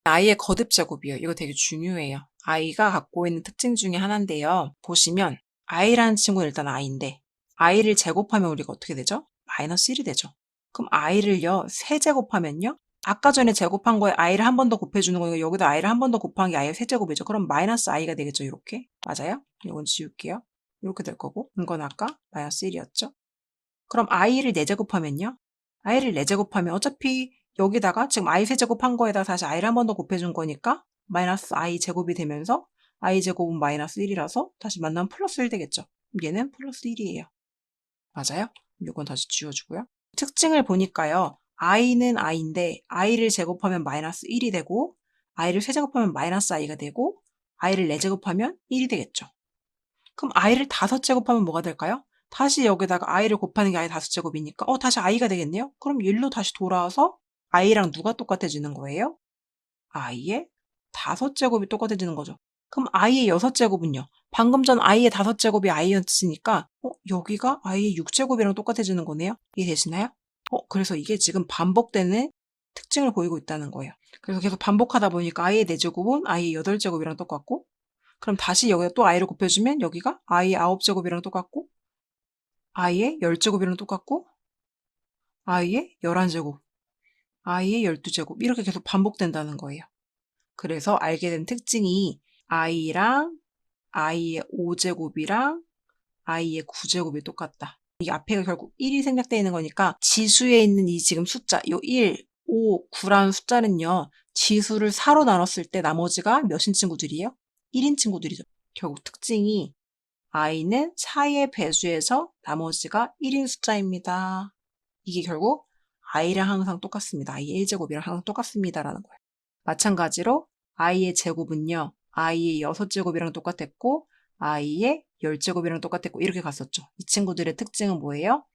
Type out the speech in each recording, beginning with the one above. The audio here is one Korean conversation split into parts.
i의 거듭제곱이에요. 이거 되게 중요해요. i가 갖고 있는 특징 중에 하나인데요. 보시면 i라는 친구는 일단 i인데 i를 제곱하면 우리가 어떻게 되죠? 마이너스 1이 되죠. 그럼 i를요, 세제곱하면요? 아까 전에 제곱한 거에 i를 한 번 더 곱해주는 거니까 여기도 i를 한 번 더 곱한 게 i의 세제곱이죠. 그럼 마이너스 i가 되겠죠, 이렇게. 맞아요? 이건 지울게요. 이렇게 될 거고, 이건 아까 마이너스 1이었죠. 그럼 i를 4제곱하면요? i를 4제곱하면 어차피 여기다가 지금 i 세제곱한 거에다가 다시 i를 한 번 더 곱해준 거니까 마이너스 i 제곱이 되면서 i 제곱은 마이너스 1이라서 다시 만나면 플러스 1 되겠죠. 얘는 플러스 1이에요. 맞아요? 이건 다시 지워주고요. 특징을 보니까요. i는 i인데 i를 제곱하면 마이너스 1이 되고 i를 세제곱하면 마이너스 i가 되고 i를 4제곱하면 1이 되겠죠. 그럼 i를 5제곱하면 뭐가 될까요? 다시 여기다가 i를 곱하는 게 i 5제곱이니까 다시 i가 되겠네요? 그럼 1로 다시 돌아와서 i랑 누가 똑같아지는 거예요? i의 5제곱이 똑같아지는 거죠. 그럼 i의 6제곱은요? 방금 전 i의 5제곱이 i였으니까 여기가 i의 6제곱이랑 똑같아지는 거네요? 이해되시나요? 그래서 이게 지금 반복되는 특징을 보이고 있다는 거예요. 그래서 계속 반복하다 보니까 i의 4제곱은 i의 8제곱이랑 똑같고 그럼 다시 여기다 또 i를 곱해주면 여기가 i의 9제곱이랑 똑같고 i의 10제곱이랑 똑같고 i의 11제곱, i의 12제곱 이렇게 계속 반복된다는 거예요. 그래서 알게 된 특징이 i랑 i의 5제곱이랑 i의 9제곱이 똑같다. 이 앞에가 결국 1이 생략되어 있는 거니까 지수에 있는 이 지금 숫자, 요 1, 5, 9라는 숫자는요. 지수를 4로 나눴을 때 나머지가 몇인 친구들이에요? 1인 친구들이죠. 결국 특징이 i는 4의 배수에서 나머지가 1인 숫자입니다. 이게 결국 i랑 항상 똑같습니다. i의 1제곱이랑 항상 똑같습니다라는 거예요. 마찬가지로 i의 제곱은요. i의 6제곱이랑 똑같았고 i의 10제곱이랑 똑같았고 이렇게 갔었죠. 이 친구들의 특징은 뭐예요?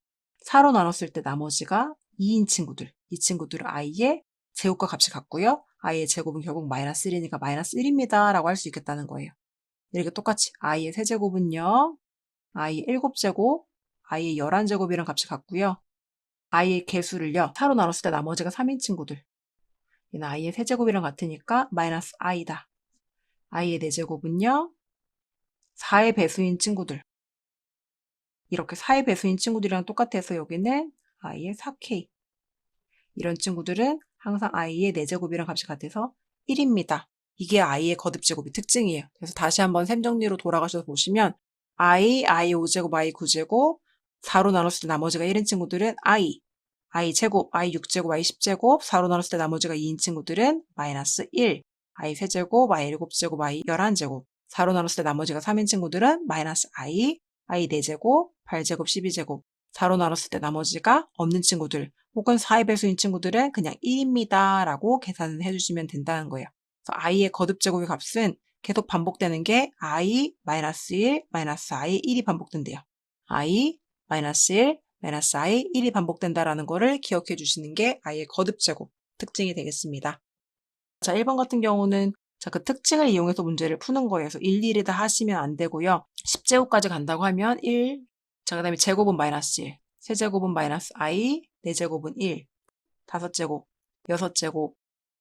4로 나눴을 때 나머지가 2인 친구들. 이 친구들은 i의 제곱과 값이 같고요. i의 제곱은 결국 마이너스 1이니까 마이너스 1입니다. 라고 할 수 있겠다는 거예요. 이렇게 똑같이 i의 세제곱은요. i의 7제곱, i의 11제곱이랑 값이 같고요. i의 개수를요. 4로 나눴을 때 나머지가 3인 친구들. 얘는 i의 세제곱이랑 같으니까 마이너스 i다. i의 4제곱은요. 4의 배수인 친구들. 이렇게 4의 배수인 친구들이랑 똑같아서 여기는 i의 4k. 이런 친구들은 항상 i의 4제곱이랑 값이 같아서 1입니다. 이게 i의 거듭제곱의 특징이에요. 그래서 다시 한번 셈정리로 돌아가셔서 보시면 i 5제곱, i 9제곱, 4로 나눴을 때 나머지가 1인 친구들은 i 제곱, i 6제곱, i 10제곱, 4로 나눴을 때 나머지가 2인 친구들은 마이너스 1, i 세제곱, i 7제곱, i 11제곱, 4로 나눴을 때 나머지가 3인 친구들은 마이너스 i 4제곱, 8제곱, 12제곱, 4로 나눴을 때 나머지가 없는 친구들, 혹은 4의 배수인 친구들은 그냥 1입니다. 라고 계산을 해주시면 된다는 거예요. 그래서 i의 거듭제곱의 값은 계속 반복되는 게 i, 마이너스 1, 마이너스 i, 1이 반복된대요. i, 마이너스 1, 마이너스 i, 1이 반복된다라는 거를 기억해 주시는 게 i의 거듭제곱 특징이 되겠습니다. 자, 1번 같은 경우는 그 특징을 이용해서 문제를 푸는 거예요. 그래서 일일이 다 하시면 안 되고요. 10제곱까지 간다고 하면 1, 자, 그 다음에 제곱은 마이너스 1, 세제곱은 마이너스 i, 4제곱은 1, 5제곱, 6제곱,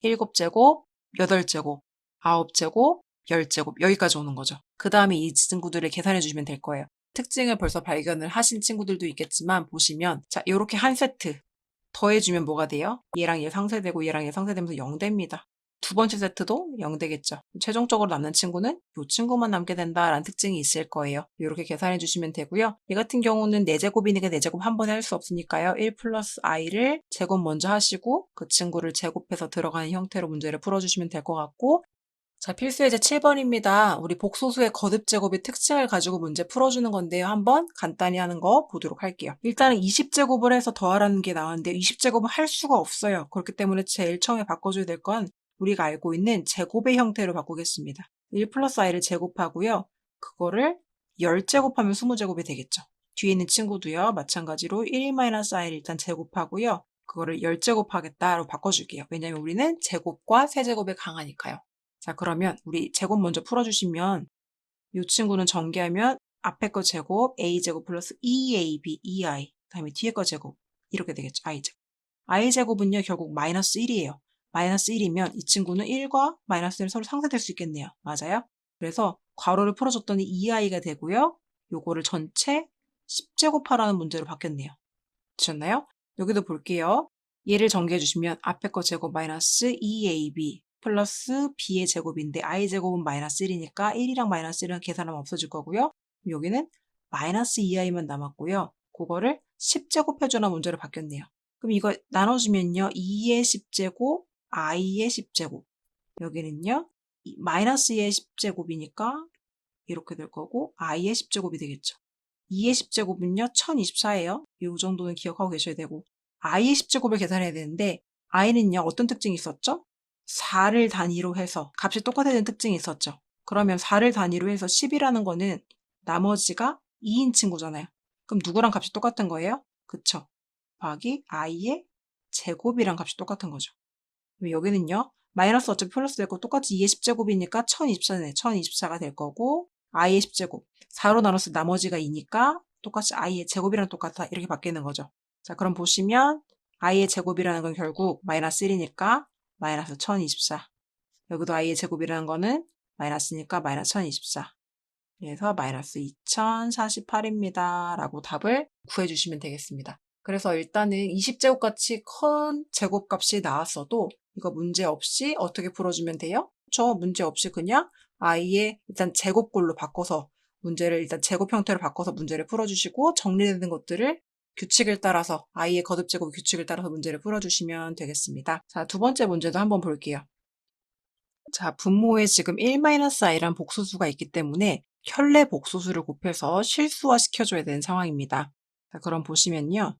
7제곱, 8제곱, 9제곱, 10제곱 여기까지 오는 거죠. 그 다음에 이 친구들을 계산해 주시면 될 거예요. 특징을 벌써 발견을 하신 친구들도 있겠지만 보시면 자 이렇게 한 세트 더해주면 뭐가 돼요? 얘랑 얘 상쇄되고 얘랑 얘 상쇄되면서 0 됩니다. 두 번째 세트도 0 되겠죠. 최종적으로 남는 친구는 이 친구만 남게 된다라는 특징이 있을 거예요. 이렇게 계산해 주시면 되고요. 얘 같은 경우는 4제곱이니까 4제곱 한 번에 할 수 없으니까요. 1 플러스 i를 제곱 먼저 하시고 그 친구를 제곱해서 들어가는 형태로 문제를 풀어주시면 될 것 같고 자, 필수 예제 7번입니다. 우리 복소수의 거듭제곱의 특징을 가지고 문제 풀어주는 건데요. 한번 간단히 하는 거 보도록 할게요. 일단은 20제곱을 해서 더하라는 게 나왔는데 20제곱은 할 수가 없어요. 그렇기 때문에 제일 처음에 바꿔줘야 될 건 우리가 알고 있는 제곱의 형태로 바꾸겠습니다. 1 플러스 i를 제곱하고요. 그거를 10제곱하면 20제곱이 되겠죠. 뒤에 있는 친구도요. 마찬가지로 1-i를 일단 제곱하고요. 그거를 10제곱하겠다로 바꿔줄게요. 왜냐면 우리는 제곱과 세제곱에 강하니까요. 자, 그러면 우리 제곱 먼저 풀어주시면 이 친구는 전개하면 앞에 거 제곱 a제곱 플러스 2ab, 2i 그 다음에 뒤에 거 제곱 이렇게 되겠죠. i제곱. i제곱은요 결국 마이너스 1이에요. 마이너스 1이면 이 친구는 1과 마이너스 1이 서로 상쇄될 수 있겠네요. 맞아요? 그래서 괄호를 풀어줬더니 2i가 되고요. 요거를 전체 10제곱하라는 문제로 바뀌었네요. 되셨나요? 여기도 볼게요. 얘를 전개해 주시면 앞에 거 제곱 마이너스 2ab 플러스 b의 제곱인데 i 제곱은 마이너스 1이니까 1이랑 마이너스 1은 계산하면 없어질 거고요. 여기는 마이너스 2i만 남았고요. 그거를 10제곱해주는 문제로 바뀌었네요. 그럼 이거 나눠주면요. 2의 10제곱, i의 10제곱. 여기는요. 마이너스 2의 10제곱이니까 이렇게 될 거고 i의 10제곱이 되겠죠. 2의 10제곱은요. 1024예요. 이 정도는 기억하고 계셔야 되고 i의 10제곱을 계산해야 되는데 i는요. 어떤 특징이 있었죠? 4를 단위로 해서 값이 똑같아지는 특징이 있었죠. 그러면 4를 단위로 해서 10이라는 거는 나머지가 2인 친구잖아요. 그럼 누구랑 값이 똑같은 거예요? 그쵸? 곱하기 i의 제곱이랑 값이 똑같은 거죠. 여기는요. 마이너스 어차피 플러스 될 거 똑같이 2의 10제곱이니까 1024네. 1024가 될 거고 i의 10제곱. 4로 나눴을 때 나머지가 2니까 똑같이 i의 제곱이랑 똑같아. 이렇게 바뀌는 거죠. 자, 그럼 보시면 i의 제곱이라는 건 결국 마이너스 1이니까 마이너스 1024. 여기도 i의 제곱이라는 거는 마이너스니까 마이너스 1024. 그래서 마이너스 2048입니다. 라고 답을 구해주시면 되겠습니다. 그래서 일단은 20제곱같이 큰 제곱값이 나왔어도 이거 문제 없이 어떻게 풀어주면 돼요? 그쵸? 문제 없이 그냥 i의 일단 제곱꼴로 바꿔서 문제를 일단 제곱 형태로 바꿔서 문제를 풀어주시고 정리되는 것들을 규칙을 따라서 i의 거듭제곱 규칙을 따라서 문제를 풀어주시면 되겠습니다. 자, 두 번째 문제도 한번 볼게요. 자, 분모에 지금 1-i란 복소수가 있기 때문에 켤레 복소수를 곱해서 실수화 시켜줘야 되는 상황입니다. 자, 그럼 보시면요.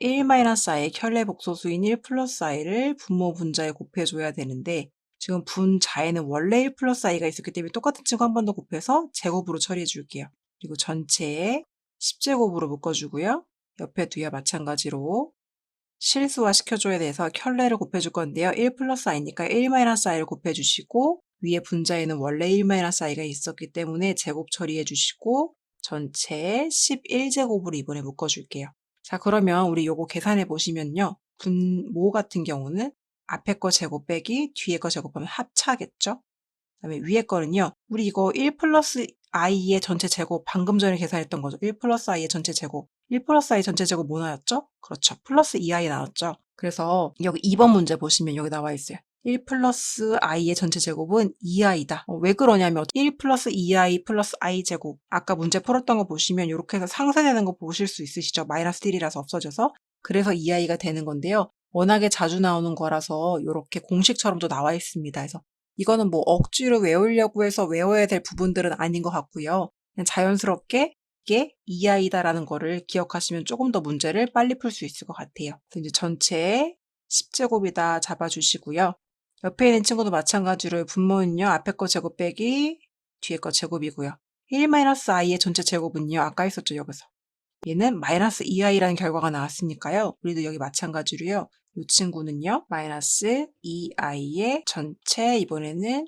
1-i의 켤레 복소수인 1 플러스 i를 분모 분자에 곱해줘야 되는데 지금 분자에는 원래 1 플러스 i가 있었기 때문에 똑같은 친구 한 번 더 곱해서 제곱으로 처리해 줄게요. 그리고 전체에 10제곱으로 묶어주고요. 옆에 뒤에 마찬가지로 실수화 시켜줘야 돼서 켤레를 곱해줄 건데요. 1 플러스 i니까 1-i를 곱해주시고 위에 분자에는 원래 1-i가 있었기 때문에 제곱 처리해 주시고 전체에 11제곱으로 이번에 묶어줄게요. 자, 그러면 우리 요거 계산해 보시면요. 분모 같은 경우는 앞에 거 제곱 빼기 뒤에 거 제곱하면 합차겠죠? 그다음에 위에 거는요. 우리 이거 1 플러스 i의 전체 제곱 방금 전에 계산했던 거죠. 1 플러스 i의 전체 제곱. 1 플러스 i 전체 제곱 뭐 나왔죠? 그렇죠. 플러스 2i 나왔죠. 그래서 여기 2번 문제 보시면 여기 나와 있어요. 1 플러스 i의 전체 제곱은 2i다. 왜 그러냐면 1 플러스 2i 플러스 i 제곱. 아까 문제 풀었던 거 보시면 이렇게 해서 상쇄되는 거 보실 수 있으시죠? 마이너스 1이라서 없어져서. 그래서 2i가 되는 건데요. 워낙에 자주 나오는 거라서 이렇게 공식처럼도 나와 있습니다. 그래서 이거는 뭐 억지로 외우려고 해서 외워야 될 부분들은 아닌 것 같고요. 그냥 자연스럽게 이게 2i다라는 거를 기억하시면 조금 더 문제를 빨리 풀 수 있을 것 같아요. 그래서 이제 전체에 10제곱이다 잡아주시고요. 옆에 있는 친구도 마찬가지로 분모는요. 앞에 거 제곱 빼기 뒤에 거 제곱이고요. 1-i의 전체 제곱은요. 아까 했었죠. 여기서. 얘는 마이너스 2i라는 결과가 나왔으니까요. 우리도 여기 마찬가지로요. 이 친구는요. 마이너스 2i의 전체 이번에는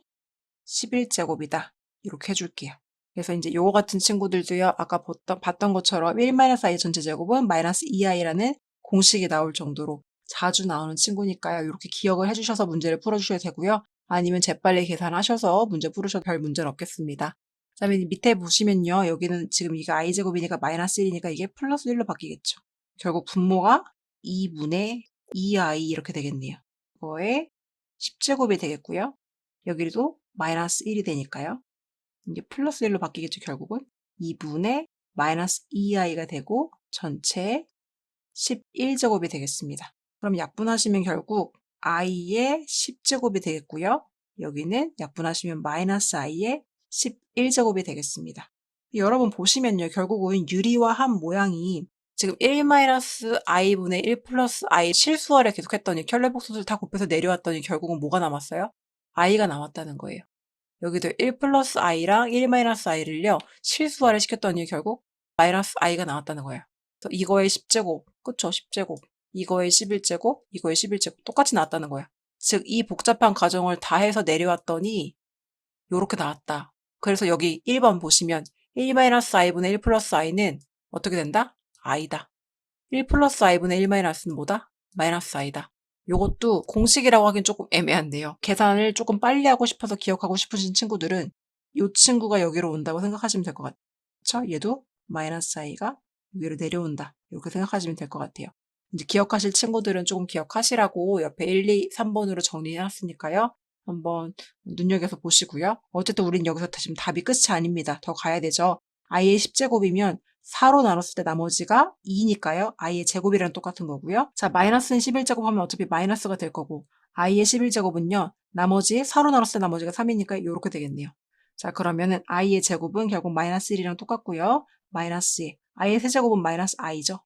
11제곱이다. 이렇게 해줄게요. 그래서 이제 요거 같은 친구들도요. 아까 봤던 것처럼 1-i 전체 제곱은 마이너스 2i라는 공식이 나올 정도로 자주 나오는 친구니까요. 이렇게 기억을 해주셔서 문제를 풀어주셔야 되고요. 아니면 재빨리 계산하셔서 문제 풀으셔도 별 문제는 없겠습니다. 그 다음에 밑에 보시면요. 여기는 지금 이게 i제곱이니까 마이너스 1이니까 이게 플러스 1로 바뀌겠죠. 결국 분모가 2분의 2i 이렇게 되겠네요. 그거에 10제곱이 되겠고요. 여기도 마이너스 1이 되니까요. 이게 플러스 1로 바뀌겠죠. 결국은 2분의 마이너스 2i가 되고 전체에 11제곱이 되겠습니다. 그럼 약분하시면 결국 i의 10제곱이 되겠고요. 여기는 약분하시면 마이너스 i의 11제곱이 되겠습니다. 여러분 보시면요. 결국은 유리와 한 모양이 지금 1-i분의 1 플러스 i 실수화를 계속했더니 켤레복소수를 다 곱해서 내려왔더니 결국은 뭐가 남았어요? i가 남았다는 거예요. 여기도 1 플러스 i랑 1-i를요. 실수화를 시켰더니 결국 마이너스 i가 나왔다는 거예요. 이거의 10제곱, 그쵸? 10제곱. 이거의 11제곱, 이거의 11제곱. 똑같이 나왔다는 거예요. 즉, 이 복잡한 과정을 다 해서 내려왔더니 요렇게 나왔다. 그래서 여기 1번 보시면 1-i분의 1 플러스 i는 어떻게 된다? i다. 1 플러스 i분의 1-는 뭐다? 마이너스 i다. 요것도 공식이라고 하긴 조금 애매한데요. 계산을 조금 빨리 하고 싶어서 기억하고 싶으신 친구들은 요 친구가 여기로 온다고 생각하시면 될 것 같아요. 그쵸? 얘도 마이너스 i가 여기로 내려온다. 이렇게 생각하시면 될 것 같아요. 이제 기억하실 친구들은 조금 기억하시라고 옆에 1, 2, 3번으로 정리해놨으니까요. 한번 눈여겨서 보시고요. 어쨌든 우린 여기서 지금 답이 끝이 아닙니다. 더 가야 되죠. i의 10제곱이면 4로 나눴을 때 나머지가 2니까요. i의 제곱이랑 똑같은 거고요. 자, 마이너스는 11제곱 하면 어차피 마이너스가 될 거고 i의 11제곱은요. 나머지 4로 나눴을 때 나머지가 3이니까 이렇게 되겠네요. 자, 그러면은 i의 제곱은 결국 마이너스 1이랑 똑같고요. 마이너스 2. i의 세제곱은 마이너스 i죠.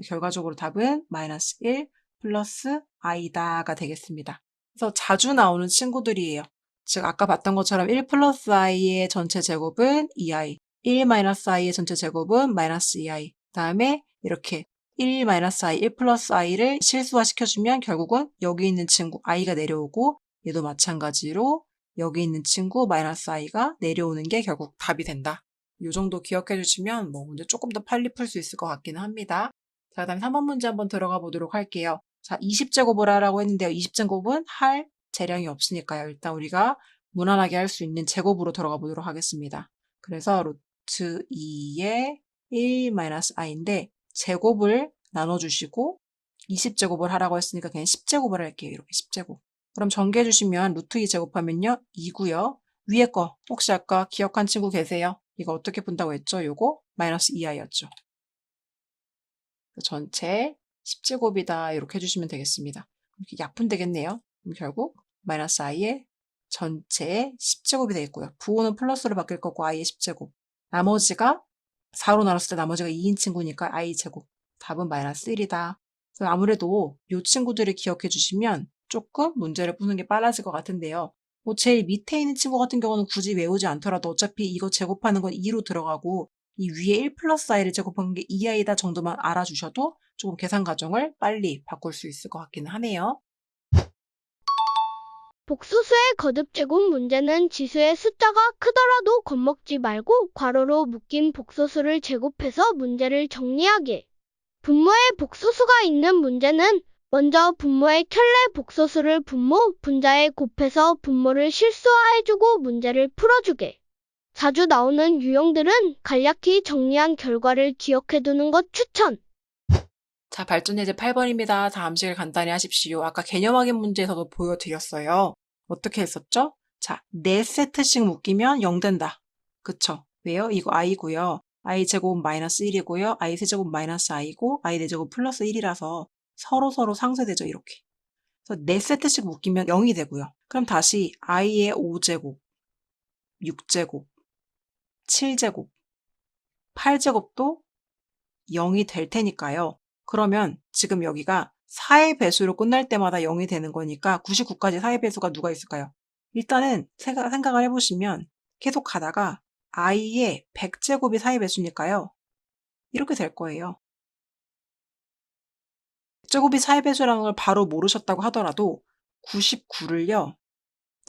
결과적으로 답은 마이너스 1 플러스 i다가 되겠습니다. 그래서 자주 나오는 친구들이에요. 즉 아까 봤던 것처럼 1 플러스 i의 전체 제곱은 2i, 1 마이너스 i의 전체 제곱은 마이너스 2i. 다음에 이렇게 1 마이너스 i, 1 플러스 i를 실수화 시켜주면 결국은 여기 있는 친구 i가 내려오고 얘도 마찬가지로 여기 있는 친구 마이너스 i가 내려오는 게 결국 답이 된다. 이 정도 기억해 주시면 뭐 문제 조금 더 빨리 풀 수 있을 것 같기는 합니다. 자, 그 다음에 3번 문제 한번 들어가 보도록 할게요. 자, 20제곱을 하라고 했는데요. 20제곱은 할 재량이 없으니까요. 일단 우리가 무난하게 할 수 있는 제곱으로 들어가 보도록 하겠습니다. 그래서 루트 2의 1-i인데 제곱을 나눠주시고 20제곱을 하라고 했으니까 그냥 10제곱을 할게요. 이렇게 10제곱. 그럼 전개해 주시면 루트 2 제곱하면요. 2고요. 위에 거 혹시 아까 기억한 친구 계세요? 이거 어떻게 푼다고 했죠? 요거 마이너스 2i였죠. 전체 10제곱이다 이렇게 해주시면 되겠습니다. 이렇게 약분 되겠네요. 그럼 결국 마이너스 i의 전체 10제곱이 되겠고요. 부호는 플러스로 바뀔 거고 i의 10제곱. 나머지가 4로 나눴을 때 나머지가 2인 친구니까 i 제곱. 답은 마이너스 1이다. 아무래도 이 친구들을 기억해 주시면 조금 문제를 푸는 게 빨라질 것 같은데요. 뭐 제일 밑에 있는 친구 같은 경우는 굳이 외우지 않더라도 어차피 이거 제곱하는 건 2로 들어가고 이 위에 1 플러스 i를 제곱한 게 2i다 정도만 알아주셔도 조금 계산 과정을 빨리 바꿀 수 있을 것 같기는 하네요. 복수수의 거듭 제곱 문제는 지수의 숫자가 크더라도 겁먹지 말고 괄호로 묶인 복소수를 제곱해서 문제를 정리하게. 분모에 복소수가 있는 문제는 먼저 분모의 켤레 복소수를 분모, 분자에 곱해서 분모를 실수화해주고 문제를 풀어주게. 자주 나오는 유형들은 간략히 정리한 결과를 기억해두는 것 추천. 자, 발전 예제 8번입니다. 다음 식을 간단히 하십시오. 아까 개념 확인 문제에서도 보여드렸어요. 어떻게 했었죠? 자, 4세트씩 묶이면 0 된다. 그쵸? 왜요? 이거 i고요. i 제곱은 마이너스 1이고요. i 세제곱은 마이너스 i고 i 4제곱 플러스 1이라서 서로 상쇄되죠. 이렇게. 그래서 4세트씩 묶이면 0이 되고요. 그럼 다시 i의 5제곱, 6제곱, 7제곱, 8제곱도 0이 될 테니까요. 그러면 지금 여기가 4의 배수로 끝날 때마다 0이 되는 거니까 99까지 4의 배수가 누가 있을까요? 일단은 생각을 해보시면 계속 가다가 i의 100제곱이 4의 배수니까요. 이렇게 될 거예요. 100제곱이 4의 배수라는 걸 바로 모르셨다고 하더라도 99를요.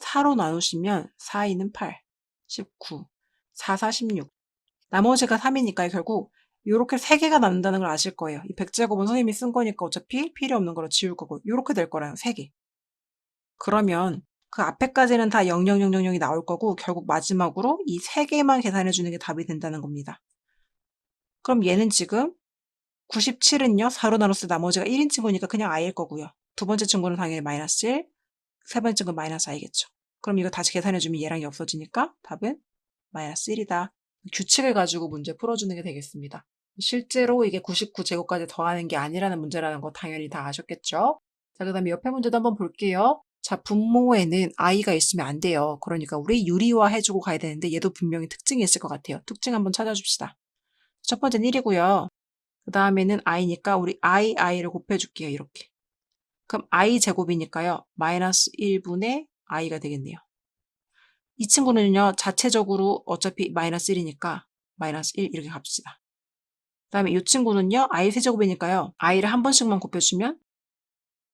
4로 나누시면 4, 2는 8, 19, 4, 4, 16. 나머지가 3이니까 결국 이렇게 3개가 남는다는 걸 아실 거예요. 이 100제곱은 선생님이 쓴 거니까 어차피 필요 없는 거로 지울 거고 이렇게 될 거라요. 3개. 그러면 그 앞에까지는 다 00000이 나올 거고 결국 마지막으로 이 3개만 계산해 주는 게 답이 된다는 겁니다. 그럼 얘는 지금 97은요. 4로 나눴을 때 나머지가 1인 친구니까 그냥 i일 거고요. 두 번째 친구는 당연히 마이너스 1, 세 번째 친구는 마이너스 i겠죠. 그럼 이거 다시 계산해 주면 얘랑 이 없어지니까 답은 마이너스 1이다. 규칙을 가지고 문제 풀어주는 게 되겠습니다. 실제로 이게 99제곱까지 더하는 게 아니라는 문제라는 거 당연히 다 아셨겠죠? 자, 그 다음에 옆에 문제도 한번 볼게요. 자, 분모에는 i가 있으면 안 돼요. 그러니까 우리 유리화 해주고 가야 되는데 얘도 분명히 특징이 있을 것 같아요. 특징 한번 찾아줍시다. 첫 번째는 1이고요. 그 다음에는 i니까 우리 i를 곱해줄게요. 이렇게. 그럼 i 제곱이니까요. 마이너스 1분의 i가 되겠네요. 이 친구는요, 자체적으로 어차피 마이너스 1이니까 마이너스 1 이렇게 값시다. 그 다음에 이 친구는요, i 세제곱이니까요, i를 한 번씩만 곱해주면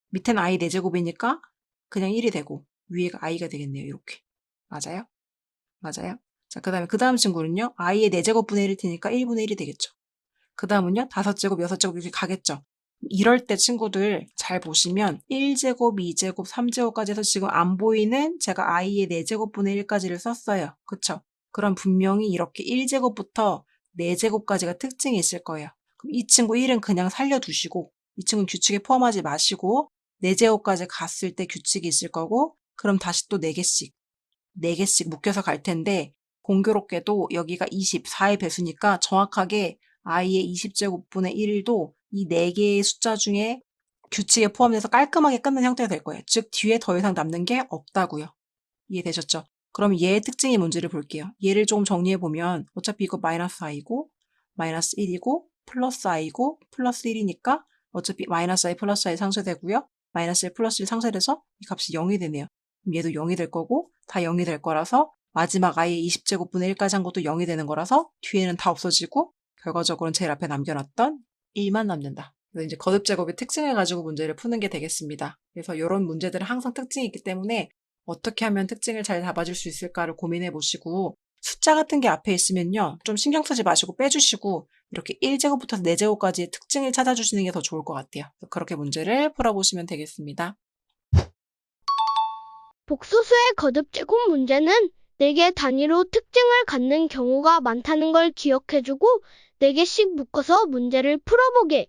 밑에는 i 4제곱이니까 그냥 1이 되고 위에가 i가 되겠네요. 이렇게. 맞아요? 맞아요? 자, 그 다음에 그 다음 친구는요, i의 4제곱분의 1일 테니까 1분의 1이 되겠죠. 그 다음은요, 5제곱, 6제곱 이렇게 가겠죠. 이럴 때 친구들 잘 보시면 1제곱, 2제곱, 3제곱까지 해서 지금 안 보이는 제가 i의 4제곱분의 1까지를 썼어요. 그쵸? 그럼 분명히 이렇게 1제곱부터 4제곱까지가 특징이 있을 거예요. 그럼 이 친구 1은 그냥 살려두시고 이 친구는 규칙에 포함하지 마시고 4제곱까지 갔을 때 규칙이 있을 거고 그럼 다시 또 4개씩 묶여서 갈 텐데 공교롭게도 여기가 24의 배수니까 정확하게 i의 20제곱분의 1도 이 4개의 숫자 중에 규칙에 포함돼서 깔끔하게 끝난 형태가 될 거예요. 즉 뒤에 더 이상 남는 게 없다고요. 이해되셨죠? 그럼 얘의 특징이 뭔지를 볼게요. 얘를 조금 정리해보면 어차피 이거 마이너스 i고 마이너스 1이고 플러스 i고 플러스 1이니까 어차피 마이너스 i 플러스 i 상쇄되고요. 마이너스 1 플러스 1 상쇄돼서 이 값이 0이 되네요. 그럼 얘도 0이 될 거고 다 0이 될 거라서 마지막 i의 20제곱분의 1까지 한 것도 0이 되는 거라서 뒤에는 다 없어지고 결과적으로는 제일 앞에 남겨놨던 1만 남는다. 그래서 이제 거듭제곱의 특징을 가지고 문제를 푸는 게 되겠습니다. 그래서 이런 문제들은 항상 특징이 있기 때문에 어떻게 하면 특징을 잘 잡아줄 수 있을까를 고민해 보시고 숫자 같은 게 앞에 있으면요. 좀 신경 쓰지 마시고 빼주시고 이렇게 1제곱부터 4제곱까지의 특징을 찾아주시는 게 더 좋을 것 같아요. 그렇게 문제를 풀어보시면 되겠습니다. 복소수의 거듭제곱 문제는 4개 단위로 특징을 갖는 경우가 많다는 걸 기억해주고 4개씩 묶어서 문제를 풀어보게.